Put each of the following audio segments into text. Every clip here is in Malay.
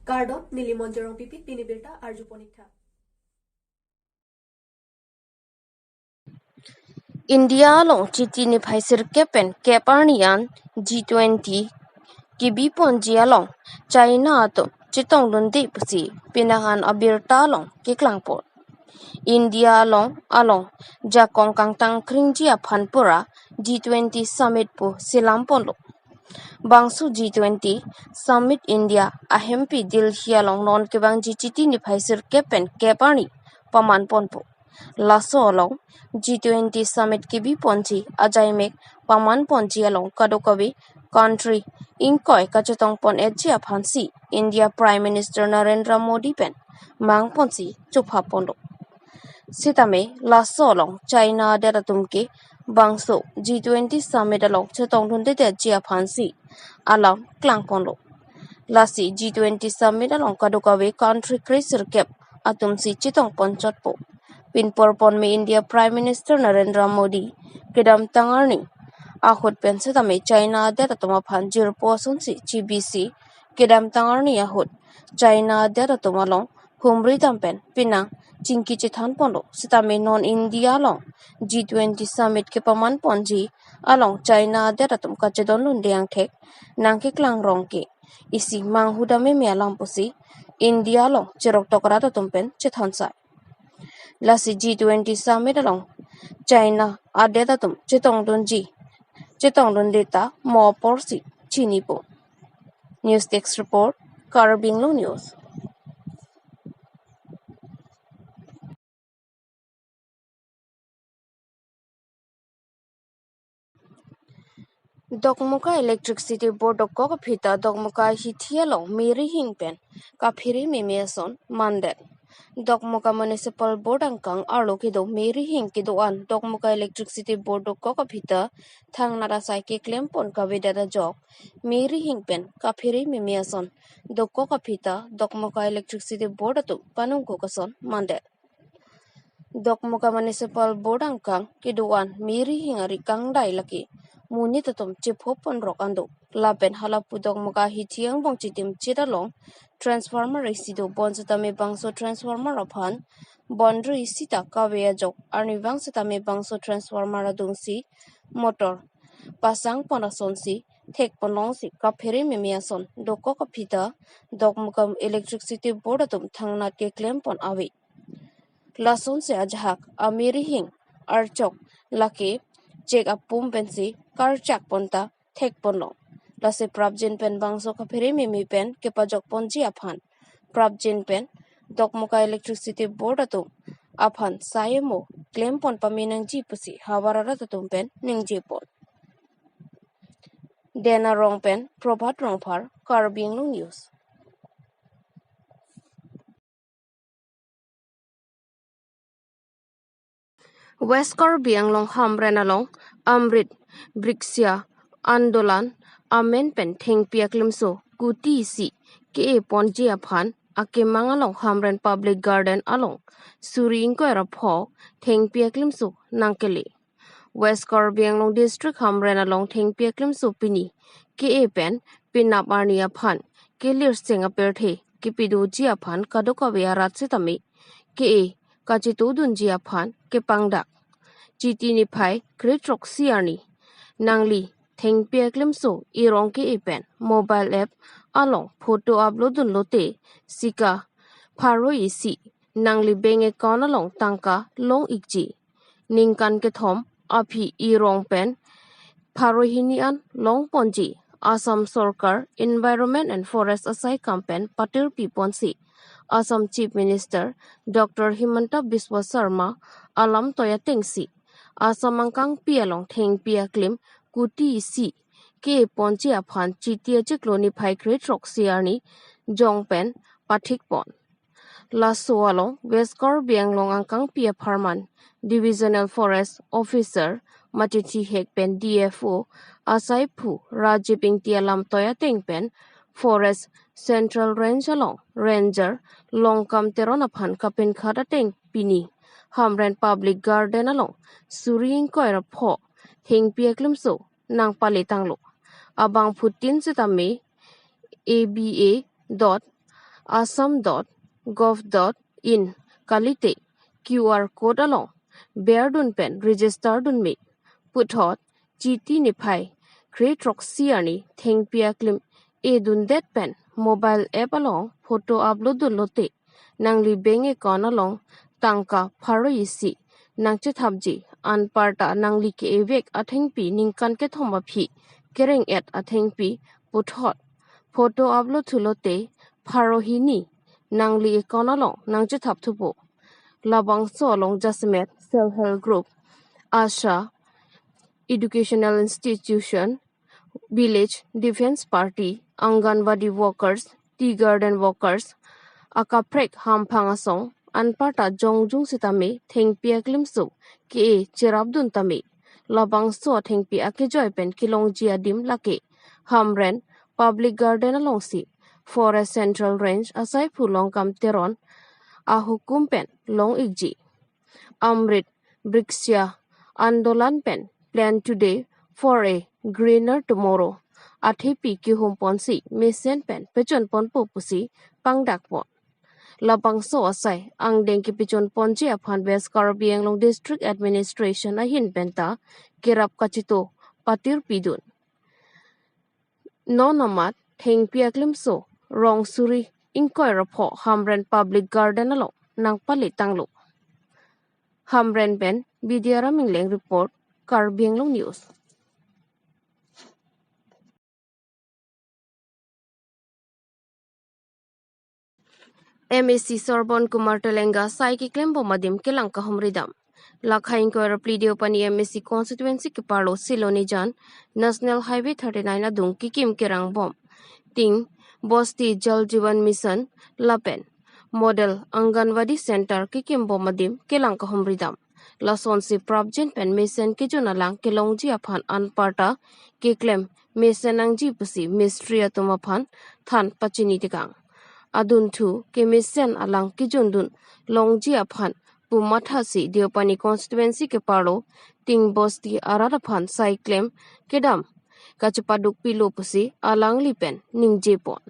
Gardon Nilimonjerong Pipit Pinibirta Arju Ponikta. India long chiti ni phaisir kepen keparnian G20 kibi ponjia long China to chitong lundi pusi pinahan abirta long kiklangpot. India long along jakong kangtang kringjia phanpura G20 summit pu silampolo. Bangsu G20 summit India ahempi dil hialong non kebang G20 ni phaisir kepen keparni paman ponpo. Laso along G20 summit kibi ponji ajaimek paman ponji along kadokabi country inkoi kachetong pon etjia phansi India Prime Minister Narendra Modi pen mang ponsi chupha pondo. Sitame laso along China deratumke bangso G20 summit along chetong dhunde etjia phansi along klang pondo. Lasi G20 summit along kadokabi country krisir kep atumsi chitong pon chotpo. Pinporpon me India Prime Minister Narendra Modi kedam tangarni ahut pensatame China deratuma phanjir posunsi GBC kedam tangarni ahut China deratuma long humri tampen pinang chingki chithan pondo sitame non India long G20 summit ke paman ponji along China deratum kachedon lundeang thek nangke klang rongke isi manghudame mealam pusi India long cherok tokrata tumpen chithonsai. Lasi G20 summit along China adetatum chitong deta mo porsi chinipo. News Text Report Karabinglo News. Dokmuka Electricity Board of Kokapita Dokmuka Hitialong Miri Hingpen Kapiri Mimiason Mandet. Dokmuka Municipal Board angkang arlo kido Miri Hing kidoan Dokmuka Electricity Board of Kokapita thang narasai ke klempon kabedada jok Miri Hingpen Kapiri Mimiason Dok Kokapita Dokmuka Electricity Board atu panung kokason Mandet. Dokmuka Municipal Board angkang kidoan Miri Hingari kangdai laki muni tatum chiphopon rokando lapen halapu dokmuka hitiang bong chitim chidalong transformer isido bonsatame bangso transformer aphan bondru isita kaweya jok arni bangsatame bangso transformer adungsi motor pasang ponasonsi thek ponongsi kaphere memiason doko kapita dokmukam electricity board atum thangna ke claim pon awi lason se ajhak amiri hing archok lake check up pum pensi kar chak ponta thek ponlo lase prabjin pen bangso kaphere memi pen ke pajok ponji aphan prabjin pen dokmuka electricity board atu aphan sayemo claim pon paminang ji pusi hawarara tatum pen ningji pon dena rong pen probhat rong phar Karbing News. West Karbing long hamren along Amrit Brixia Andolan Amen pen thing piaklimso kuti si ke ponji aphan ake mangalong hamren public garden along suring ko era pho thing piaklimso nangkele West Karbing long district hamren along thing piaklimso pini ke pen pinap arni aphan ke lir sing aperte ke pidu ji aphan kadoka be arat setami ke kachitu dunji aphan ke pangdak chiti ni phai kritrok siarni nangli thing piaklimso irong ke pen mobile app along photo upload lote sika pharo isi nangli bank account along tangka long ikji ningkan ke thom aphi irong pen pharo hinian long ponji Assam Sarkar Environment and Forest Asai Campaign Patir Piponsi Assam Chief Minister Dr. Himanta Biswa Sarma Alam Toya Tengsi Assam angkang pialong theng pia klim kuti si ke ponji aphan chitia chikloni phai kritrok siarni jongpen pathik pon laso along West Karbing long angkang pia Farman Divisional Forest Officer Matithi Hekpen DFO Asai Phu Rajiping Tialam Toya Tengpen Forest Central Range along Ranger Longkam Teronaphan Kapin Khada Teng Pini Hamren Public Garden along Suring Koira Pho Hing Piaklimso Nang Palitanglo Abang Putin Sitame ABA assam.gov.in kalite QR code along bear dun pen register dun me puthot chiti ni phai creatrox siani thengpia klim e dun det pen mobile app along photo upload dun lote nangli benge kon along tangka pharo isi nangche thabji anparta nangli ke evek athengpi ningkan ke thoma phi kereng et athengpi puthot photo upload thulote pharo hini nangli kon along nangche thap thupo labang so along jasmet self help group asha educational institution village defense party anganwadi workers tea garden workers akaprek hamphang anparta jongjung sitame thengpia klimsu ke cherabdun tame labang so thengpi akejoy pen kilongji adim lake hamren public garden alongsi forest central range asai phulong kam teron ahukum pen long igji amrit brixia andolan pen plan today for a greener tomorrow athepi ki humponsi mission pen pechon pon pusi pangdak pon labang so asai ang deng ki pichon ponji aphan west Karbi Anglong district administration ahin penta kirap kachito patir pidun no namat thengpia klimso rong suri ingkoi rapho hamren public garden alo nang pali tanglo hamren ben bidiara mingleng report Karbi Anglong news MSC Sorbon Kumar Telenga Sai ki klembo madim kelang ka humridam Lakha inquiry pledio pani MSC constituency ki parlo Siloni jan National Highway 39 adung ki kim kerang bom ting Bosti Jal Jivan Mission Lapen Model Anganwadi Center ki kim bom madim kelang ka humridam Lasonsi Prabjen pen mission ki jonalang kelongji aphan anparta ki klem mission angji pusi mystery atumaphan than pachini tikang adun thu ke mission alang ki jundun longji aphan pumathasi Diopani constituency ke parlo ting bosti araraphan cyclem kedam kachupaduk pilo pusi alang lipen ningjepon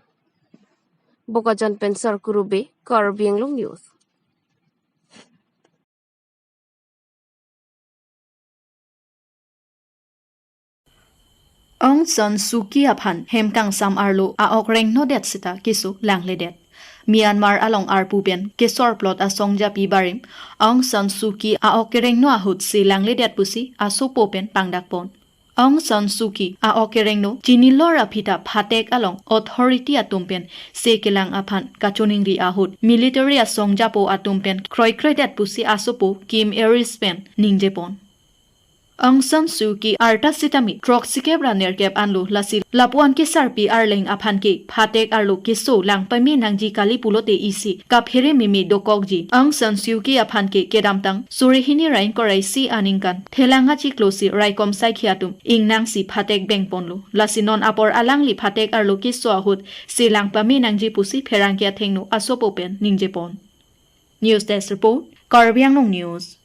bokajan pen sarkurube Karbi Anglong news Aung San Suu Kyi aphan hemkang sam arlo a okreng no det sita kisu langle det Myanmar along arpuben kesor plot a songja pi barim Aung San Suu Kyi a okereng no ahut si langle det pusi a sopopen pangdak pon Aung San Suu Kyi a okereng no jinilora phita phatek along authority atumpen se kelang aphan kachoningri ahut military a songja po atumpen kroikre det pusi a sopo Kim Erispen ningjepon Aung San Suu Kyi arta sitami troxike braner kep anlu lasi lapuan ke sarpi arleng aphan ke phatek arlo ke so lang pami nangji kali pulote isi kaphere mimi dokokji Aung San Suu Kyi aphan ke kedamtang surihini rain korai si aningkan thelanga chi closi raikom sai khiatum ingnang si phatek beng ponlu lasi non apor alangli phatek arlo ke so ahut si lang pami nangji pusi pherangkia thengnu asopopen ningjepon News Desk Report Karbi Anglong News